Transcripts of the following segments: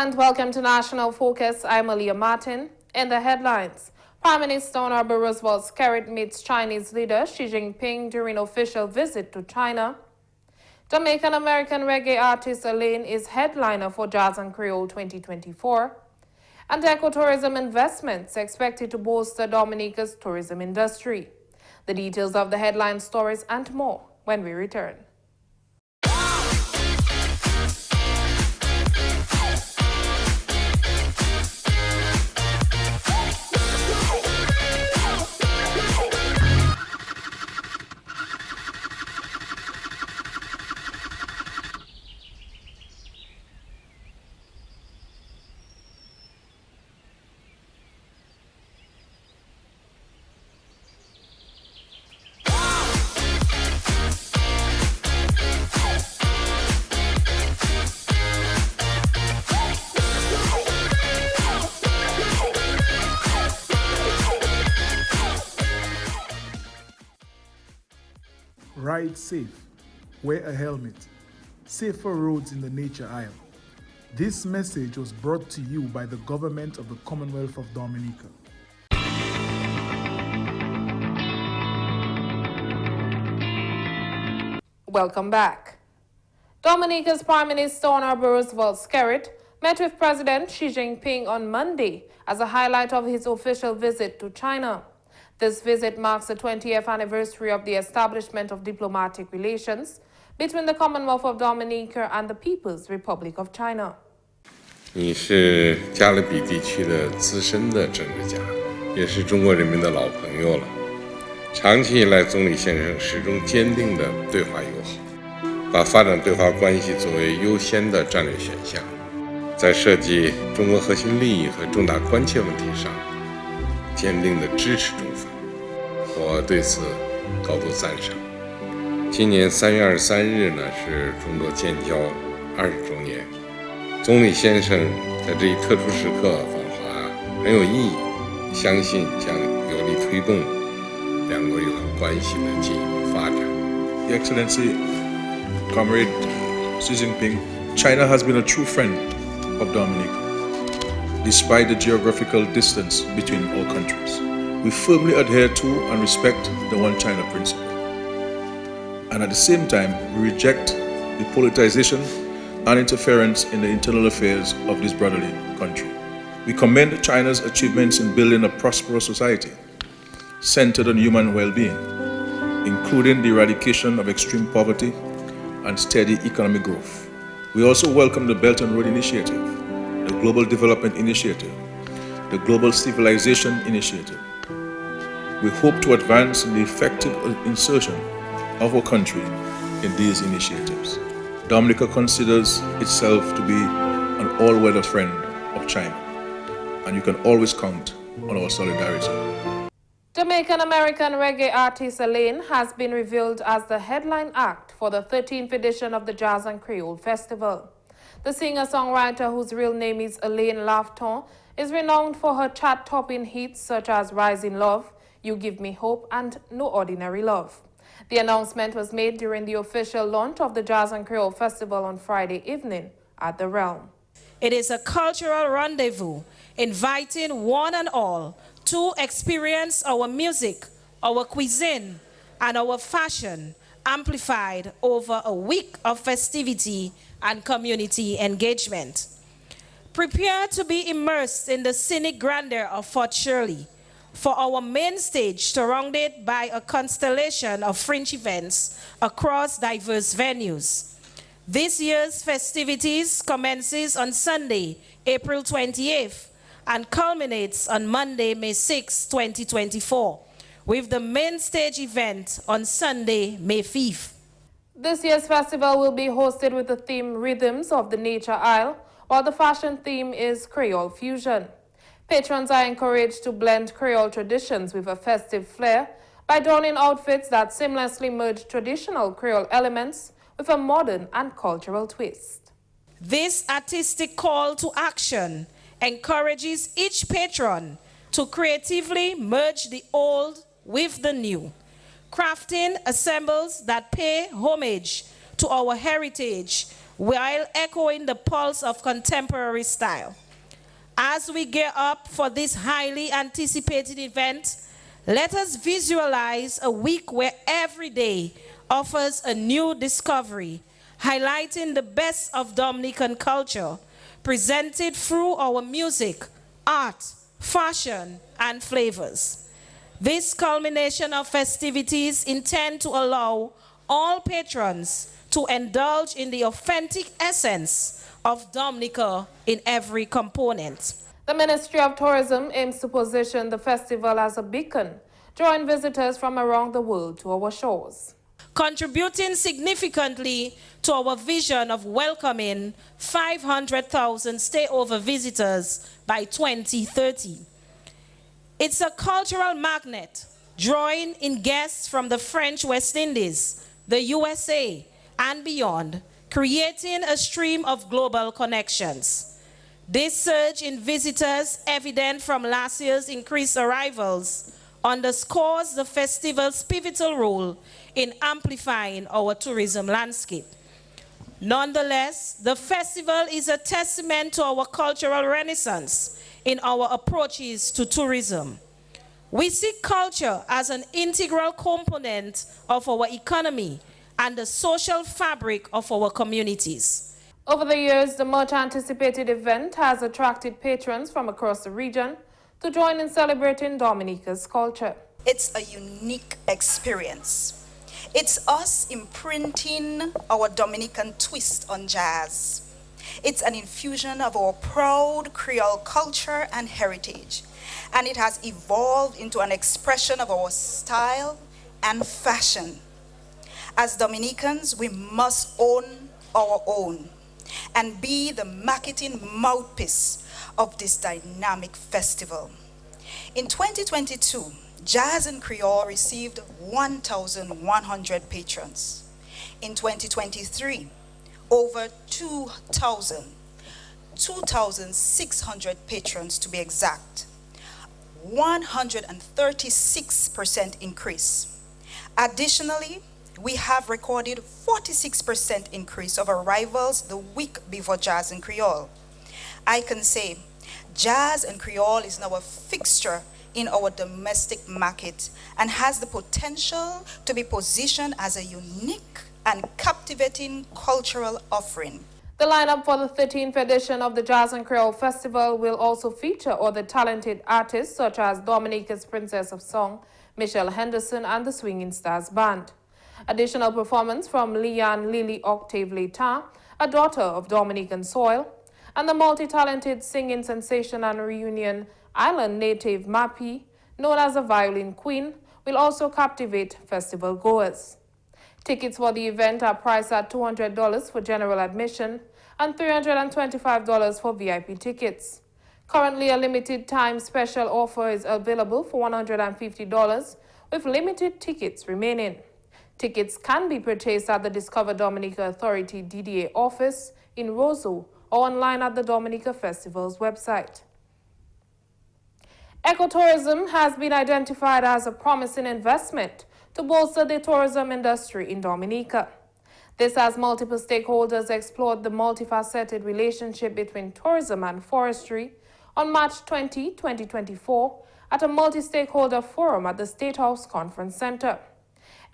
and welcome to National Focus. I'm Aaliyah Martin. In the headlines, Prime Minister Honorable Roosevelt Skerrit meets Chinese leader Xi Jinping during official visit to China. Jamaican-American reggae artist Alaine is headliner for Jazz and Creole 2024. And ecotourism investments expected to bolster Dominica's tourism industry. The details of the headline stories and more when we return. Ride safe, wear a helmet, safer roads in the Nature Isle. This message was brought to you by the government of the Commonwealth of Dominica. Welcome back. Dominica's Prime Minister Honorable Roosevelt Skerrit met with President Xi Jinping on Monday as a highlight of his official visit to China. This visit marks the 20th anniversary of the establishment of diplomatic relations between the Commonwealth of Dominica and the People's Republic of China. 你是加勒比地区的资深的政治家，也是中国人民的老朋友了。长期以来，总理先生始终坚定地对华友好，把发展对华关系作为优先的战略选项，在涉及中国核心利益和重大关切问题上，坚定地支持中方。我对此高度赞赏。今年3月23日呢，是中国建交20周年。总理先生在这一特殊时刻访华很有意义，相信将有力推动两国友好关系的进一步发展。Your Excellency, Comrade Xi Jinping, China has been a true friend of Dominica, despite the geographical distance between our countries. We firmly adhere to and respect the One China principle. And at the same time, we reject the politicization and interference in the internal affairs of this brotherly country. We commend China's achievements in building a prosperous society centered on human well-being, including the eradication of extreme poverty and steady economic growth. We also welcome the Belt and Road Initiative, the Global Development Initiative, the Global Civilization Initiative. We hope to advance in the effective insertion of our country in these initiatives. Dominica considers itself to be an all-weather friend of China, and you can always count on our solidarity. Jamaican-American reggae artist Alaine has been revealed as the headline act for the 13th edition of the Jazz and Creole Festival. The singer-songwriter, whose real name is Alaine Martin, is renowned for her chart-topping hits such as Rising Love, You Give Me Hope, and No Ordinary Love. The announcement was made during the official launch of the Jazz and Creole Festival on Friday evening at the Realm. It is a cultural rendezvous inviting one and all to experience our music, our cuisine, and our fashion amplified over a week of festivity and community engagement. Prepare to be immersed in the scenic grandeur of Fort Shirley, for our main stage surrounded by a constellation of fringe events across diverse venues. This year's festivities commences on Sunday, April 28th, and culminates on Monday, May 6, 2024, with the main stage event on Sunday, May 5th. This year's festival will be hosted with the theme Rhythms of the Nature Isle, while the fashion theme is Creole Fusion. Patrons are encouraged to blend Creole traditions with a festive flair by donning outfits that seamlessly merge traditional Creole elements with a modern and cultural twist. This artistic call to action encourages each patron to creatively merge the old with the new, crafting ensembles that pay homage to our heritage while echoing the pulse of contemporary style. As we gear up for this highly anticipated event, let us visualize a week where every day offers a new discovery, highlighting the best of Dominican culture, presented through our music, art, fashion, and flavors. This culmination of festivities intend to allow all patrons to indulge in the authentic essence of Dominica in every component. The Ministry of Tourism aims to position the festival as a beacon, drawing visitors from around the world to our shores, contributing significantly to our vision of welcoming 500,000 stayover visitors by 2030. It's a cultural magnet, drawing in guests from the French West Indies, the USA, and beyond, creating a stream of global connections. This surge in visitors, evident from last year's increased arrivals, underscores the festival's pivotal role in amplifying our tourism landscape. Nonetheless, the festival is a testament to our cultural renaissance in our approaches to tourism. We see culture as an integral component of our economy and the social fabric of our communities. Over the years, the much anticipated event has attracted patrons from across the region to join in celebrating Dominica's culture. It's a unique experience. It's us imprinting our Dominican twist on jazz. It's an infusion of our proud Creole culture and heritage, and it has evolved into an expression of our style and fashion. As Dominicans, we must own our own and be the marketing mouthpiece of this dynamic festival. In 2022, Jazz and Creole received 1,100 patrons. In 2023, over 2,600 patrons to be exact, 136% increase. Additionally, we have recorded 46% increase of arrivals the week before Jazz and Creole. I can say Jazz and Creole is now a fixture in our domestic market and has the potential to be positioned as a unique and captivating cultural offering. The lineup for the 13th edition of the Jazz and Creole Festival will also feature other talented artists such as Dominica's Princess of Song, Michelle Henderson, and the Swinging Stars Band. Additional performance from Leanne Lily Octave Leighton, a daughter of Dominican soil, and the multi-talented singing sensation and reunion island native Mappy, known as the Violin Queen, will also captivate festival goers. Tickets for the event are priced at $200 for general admission and $325 for VIP tickets. Currently, a limited time special offer is available for $150 with limited tickets remaining. Tickets can be purchased at the Discover Dominica Authority DDA office in Roseau or online at the Dominica Festival's website. Ecotourism has been identified as a promising investment to bolster the tourism industry in Dominica. This as multiple stakeholders explored the multifaceted relationship between tourism and forestry on March 20, 2024 at a multi-stakeholder forum at the State House Conference Center.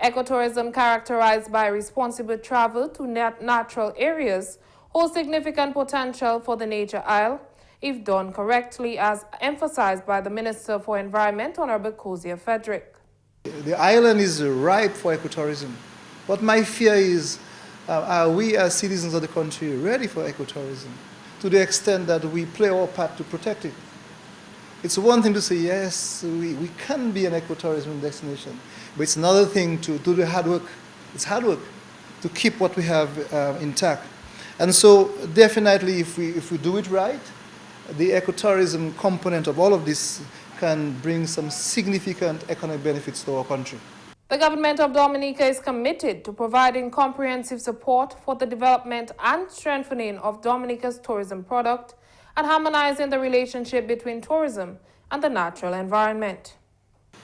Ecotourism, characterized by responsible travel to natural areas, holds significant potential for the Nature Isle if done correctly, as emphasized by the Minister for Environment, Honorable Kozia Frederick. The island is ripe for ecotourism. But my fear is, are we as citizens of the country ready for ecotourism to the extent that we play our part to protect it? It's one thing to say, yes, we can be an ecotourism destination, but it's another thing to do the hard work. It's hard work to keep what we have intact. And so definitely if we do it right, the ecotourism component of all of this can bring some significant economic benefits to our country. The government of Dominica is committed to providing comprehensive support for the development and strengthening of Dominica's tourism product and harmonizing the relationship between tourism and the natural environment.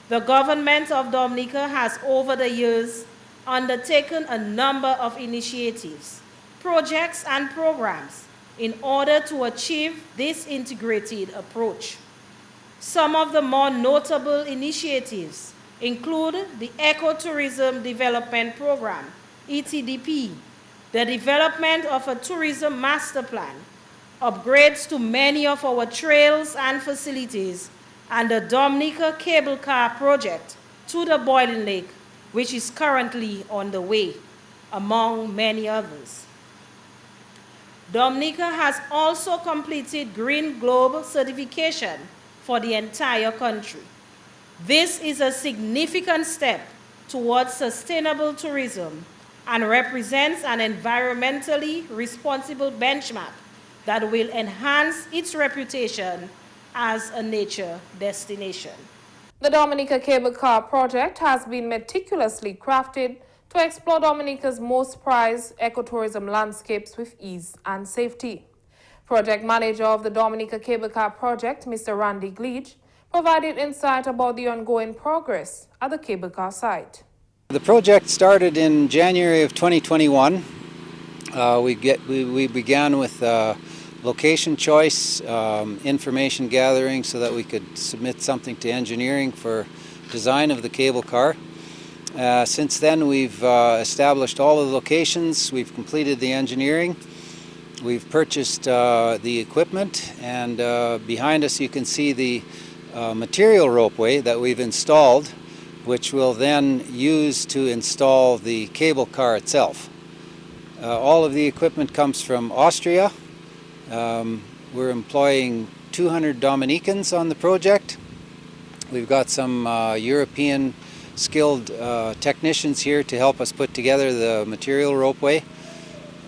The government of Dominica has over the years undertaken a number of initiatives projects and programs in order to achieve this integrated approach. Some of the more notable initiatives include the Ecotourism Development Program, ETDP, the development of a tourism master plan, upgrades to many of our trails and facilities, and the Dominica Cable Car project to the Boiling Lake, which is currently on the way, among many others. Dominica has also completed Green Globe certification for the entire country. This is a significant step towards sustainable tourism and represents an environmentally responsible benchmark that will enhance its reputation as a nature destination. The Dominica Cable Car project has been meticulously crafted to explore Dominica's most prized ecotourism landscapes with ease and safety. Project manager of the Dominica Cable Car project, Mr. Randy Gleach, provided insight about the ongoing progress at the cable car site. The project started in January of 2021. We began with location choice, information gathering so that we could submit something to engineering for design of the cable car. Since then we've established all the locations, we've completed the engineering, we've purchased the equipment, and behind us you can see the material ropeway that we've installed, which we'll then use to install the cable car itself. All of the equipment comes from Austria. We're employing 200 Dominicans on the project. We've got some European skilled technicians here to help us put together the material ropeway.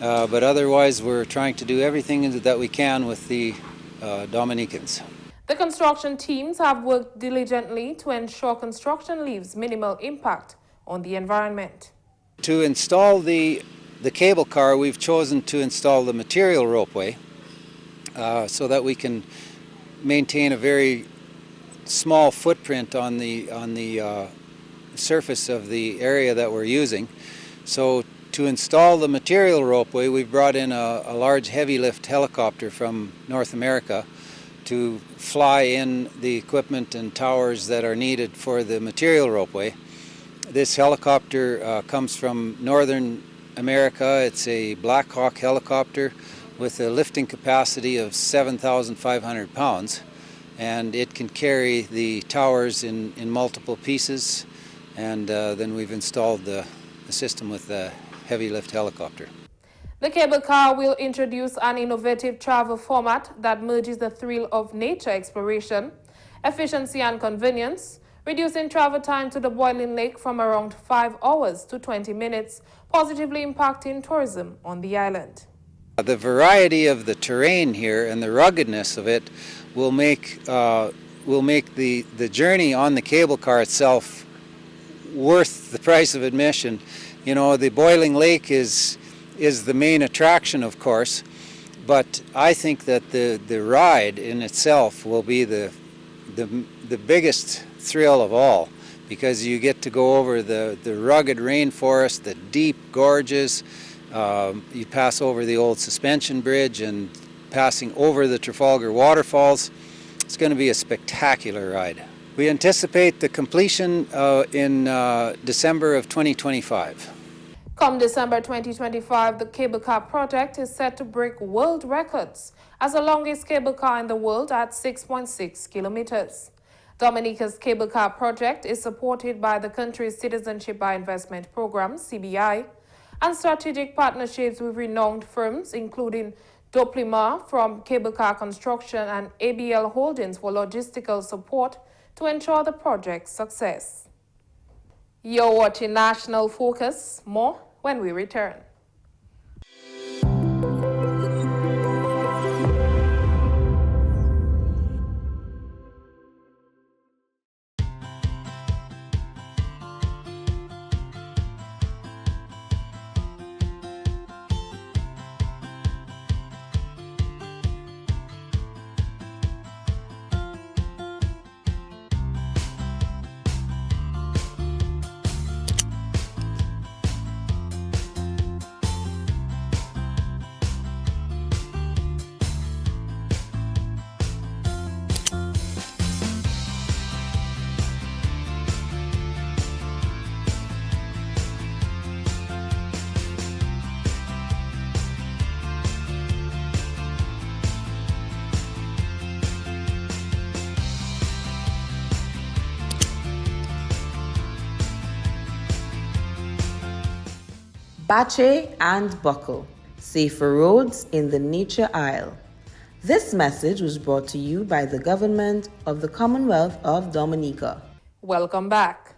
But otherwise we're trying to do everything that we can with the Dominicans. The construction teams have worked diligently to ensure construction leaves minimal impact on the environment. To install the cable car, we've chosen to install the material ropeway so that we can maintain a very small footprint on the surface of the area that we're using. So to install the material ropeway, we've brought in a large heavy lift helicopter from North America to fly in the equipment and towers that are needed for the material ropeway. This helicopter comes from Northern America. It's a Black Hawk helicopter with a lifting capacity of 7,500 pounds, and it can carry the towers in multiple pieces, and then we've installed the system with the heavy lift helicopter. The cable car will introduce an innovative travel format that merges the thrill of nature exploration, efficiency and convenience, reducing travel time to the Boiling Lake from around 5 hours to 20 minutes, positively impacting tourism on the island. The variety of the terrain here and the ruggedness of it will make the journey on the cable car itself worth the price of admission. You know, the Boiling Lake is the main attraction, of course, but I think that the ride in itself will be the biggest thrill of all, because you get to go over the rugged rainforest, the deep gorges. You pass over the old suspension bridge and passing over the Trafalgar waterfalls. It's going to be a spectacular ride. We anticipate the completion in December of 2025. Come December 2025, the cable car project is set to break world records as the longest cable car in the world at 6.6 kilometers. Dominica's cable car project is supported by the country's Citizenship by Investment Program, CBI, and strategic partnerships with renowned firms including Doplima from Cable Car Construction and ABL Holdings for logistical support to ensure the project's success. You're watching National Focus. More when we return. Bache and buckle. Safer roads in the Nature Isle. This message was brought to you by the government of the Commonwealth of Dominica. Welcome back.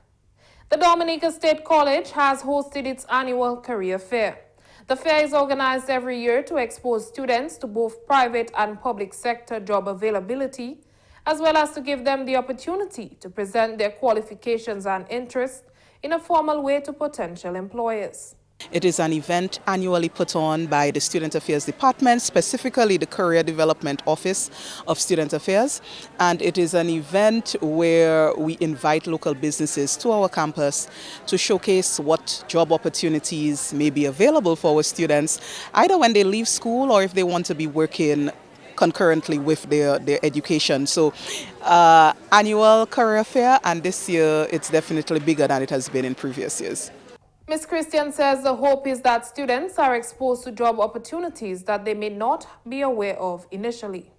The Dominica State College has hosted its annual career fair. The fair is organized every year to expose students to both private and public sector job availability, as well as to give them the opportunity to present their qualifications and interests in a formal way to potential employers. It is an event annually put on by the Student Affairs Department, specifically the Career Development Office of Student Affairs. And it is an event where we invite local businesses to our campus to showcase what job opportunities may be available for our students, either when they leave school or if they want to be working concurrently with their education. So annual career fair, and this year it's definitely bigger than it has been in previous years. Ms. Christian says the hope is that students are exposed to job opportunities that they may not be aware of initially.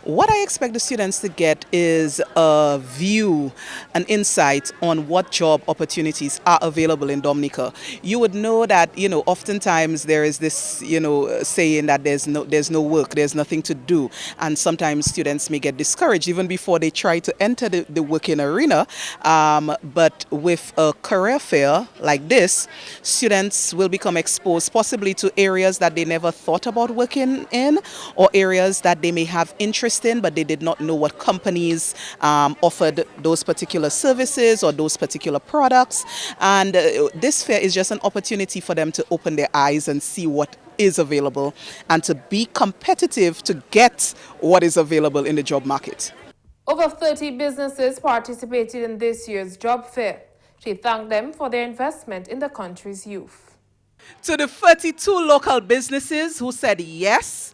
What I expect the students to get is a view, an insight on what job opportunities are available in Dominica. You would know that, oftentimes there is this, saying that there's no work, there's nothing to do. And sometimes students may get discouraged even before they try to enter the working arena. But with a career fair like this, students will become exposed possibly to areas that they never thought about working in, or areas that they may have interest in, but they did not know what companies offered those particular services or those particular products. And this fair is just an opportunity for them to open their eyes and see what is available and to be competitive to get what is available in the job market. Over 30 businesses participated in this year's job fair. She thanked them for their investment in the country's youth. To the 32 local businesses who said yes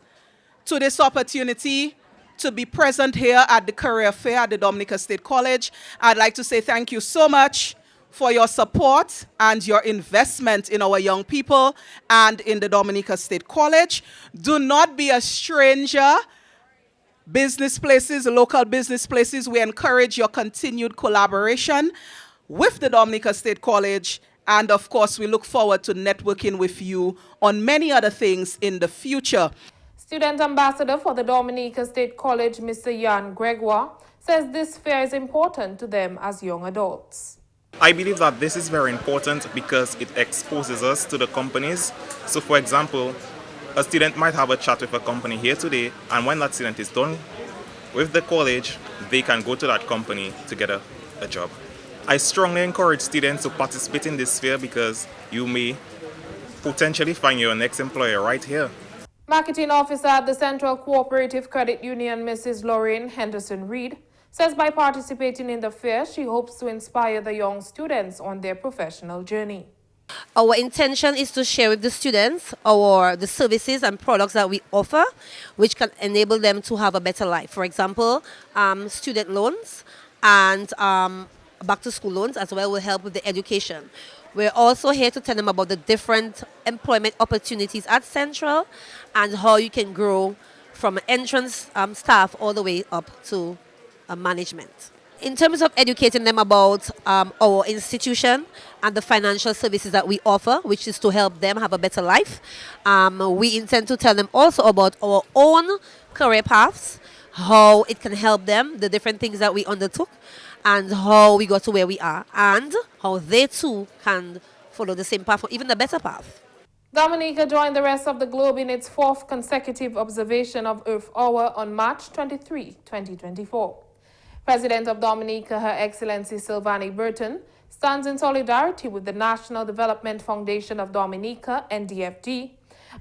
to this opportunity to be present here at the career fair at the Dominica State College, I'd like to say thank you so much for your support and your investment in our young people and in the Dominica State College. Do not be a stranger. Business places, local business places, we encourage your continued collaboration with the Dominica State College. And of course, we look forward to networking with you on many other things in the future. Student Ambassador for the Dominica State College, Mr. Jan Gregoire, says this fair is important to them as young adults. I believe that this is very important because it exposes us to the companies. So for example, a student might have a chat with a company here today, and when that student is done with the college, they can go to that company to get a job. I strongly encourage students to participate in this fair because you may potentially find your next employer right here. Marketing officer at the Central Cooperative Credit Union, Mrs. Lorraine Henderson-Reed, says by participating in the fair, she hopes to inspire the young students on their professional journey. Our intention is to share with the students the services and products that we offer, which can enable them to have a better life. For example, student loans and back-to-school loans as well will help with the education. We're also here to tell them about the different employment opportunities at Central and how you can grow from entrance staff all the way up to management. In terms of educating them about our institution and the financial services that we offer, which is to help them have a better life, we intend to tell them also about our own career paths, how it can help them, the different things that we undertook, and how we got to where we are, and how they too can follow the same path or even the better path. Dominica joined the rest of the globe in its 4th consecutive observation of Earth Hour on March 23, 2024. President of Dominica, Her Excellency Sylvanie Burton, stands in solidarity with the National Development Foundation of Dominica, NDFD,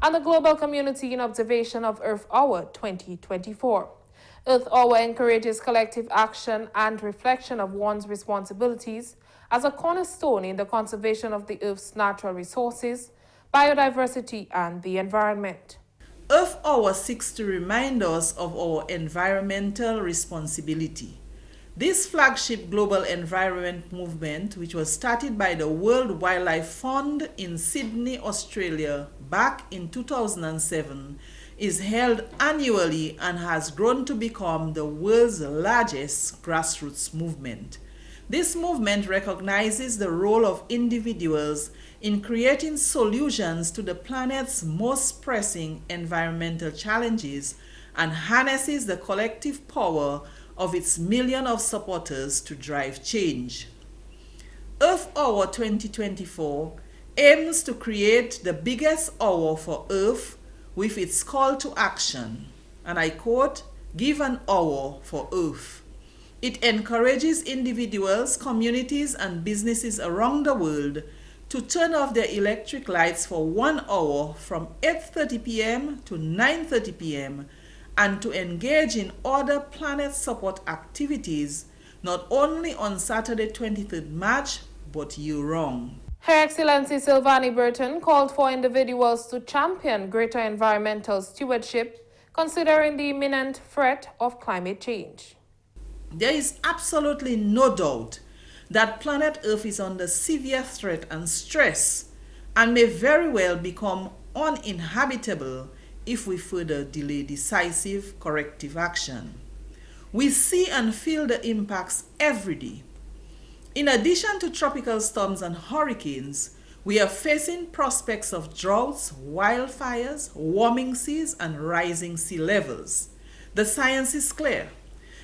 and the global community in observation of Earth Hour 2024. Earth Hour encourages collective action and reflection of one's responsibilities as a cornerstone in the conservation of the Earth's natural resources, biodiversity, and the environment. Earth Hour seeks to remind us of our environmental responsibility. This flagship global environment movement, which was started by the World Wildlife Fund in Sydney, Australia, back in 2007, is held annually and has grown to become the world's largest grassroots movement. This movement recognizes the role of individuals in creating solutions to the planet's most pressing environmental challenges and harnesses the collective power of its millions of supporters to drive change. Earth Hour 2024 aims to create the biggest hour for Earth with its call to action, and I quote, "Give an hour for Earth." It encourages individuals, communities, and businesses around the world to turn off their electric lights for 1 hour from 8:30 p.m. to 9:30 p.m. and to engage in other planet support activities not only on Saturday 23rd March, but year-round. Her Excellency Sylvanie Burton called for individuals to champion greater environmental stewardship, considering the imminent threat of climate change. There is absolutely no doubt that planet Earth is under severe threat and stress and may very well become uninhabitable if we further delay decisive corrective action. We see and feel the impacts every day. In addition to tropical storms and hurricanes, we are facing prospects of droughts, wildfires, warming seas, and rising sea levels. The science is clear.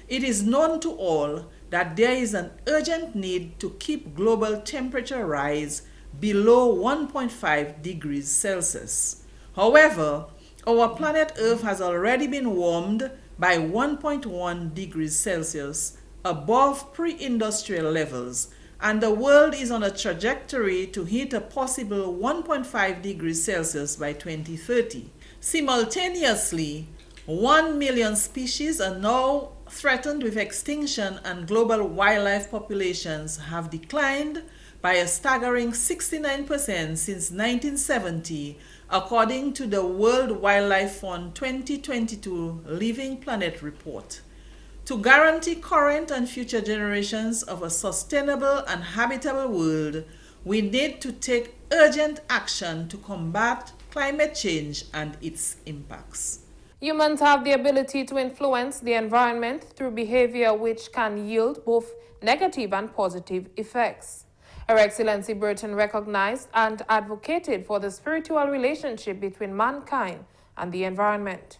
It is known to all that there is an urgent need to keep global temperature rise below 1.5 degrees Celsius. However, our planet Earth has already been warmed by 1.1 degrees Celsius above pre-industrial levels, and the world is on a trajectory to hit a possible 1.5 degrees Celsius by 2030. Simultaneously, 1 million species are now threatened with extinction, and global wildlife populations have declined by a staggering 69% since 1970, according to the World Wildlife Fund 2022 Living Planet Report. To guarantee current and future generations of a sustainable and habitable world, we need to take urgent action to combat climate change and its impacts. Humans have the ability to influence the environment through behavior which can yield both negative and positive effects. Her Excellency Burton recognized and advocated for the spiritual relationship between mankind and the environment.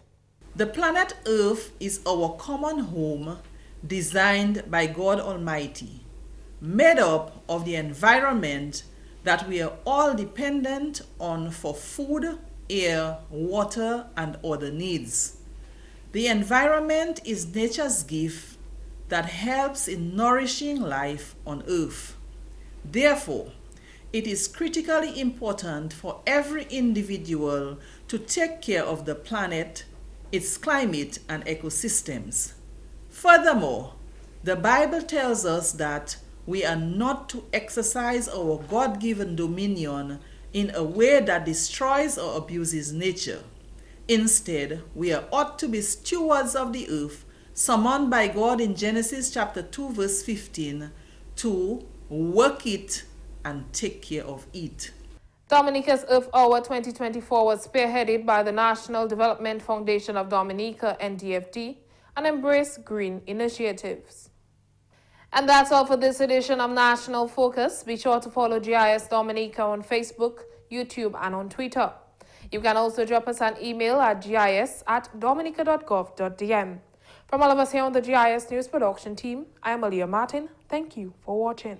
The planet Earth is our common home designed by God Almighty, made up of the environment that we are all dependent on for food, air, water, and other needs. The environment is nature's gift that helps in nourishing life on Earth. Therefore, it is critically important for every individual to take care of the planet, its climate, and ecosystems. Furthermore, the Bible tells us that we are not to exercise our God-given dominion in a way that destroys or abuses nature. Instead, we ought to be stewards of the earth, summoned by God in Genesis chapter 2 verse 15, to work it and take care of it. Dominica's Earth Hour 2024 was spearheaded by the National Development Foundation of Dominica, NDFD, and Embrace Green Initiatives. And that's all for this edition of National Focus. Be sure to follow GIS Dominica on Facebook, YouTube, and on Twitter. You can also drop us an email at gis@dominica.gov.dm. From all of us here on the GIS News Production team, I am Aaliyah Martin. Thank you for watching.